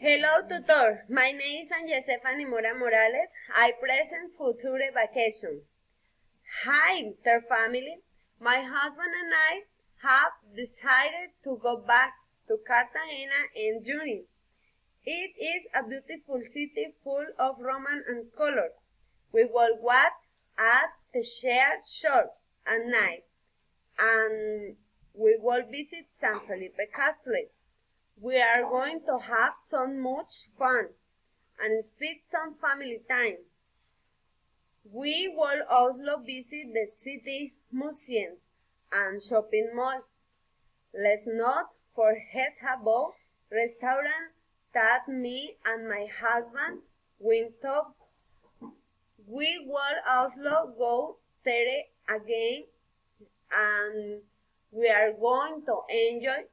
Hello, tutor. My name is Angel Stephanie Mora Morales. I present Future Vacation. Hi, dear family. My husband and I have decided to go back to Cartagena in June. It is a beautiful city full of romance and color. We will walk at the shared shore at night, and we will visit San Felipe Castle. We are going to have so much fun and spend some family time. We will also visit the city museums and shopping mall. Let's not forget about restaurant that me and my husband went to. We will also go there again, and we are going to enjoy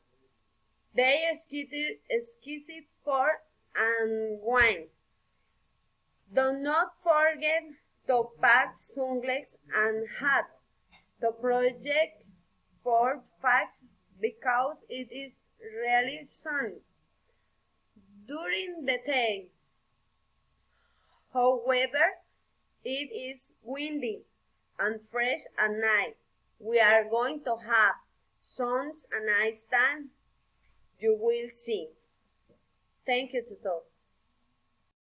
their exquisite food and wine. Do not forget to pack sunglasses and hat. The project for facts because it is really sunny during the day. However, it is windy and fresh at night. We are going to have suns and nice time. You will see. Thank you, tutor.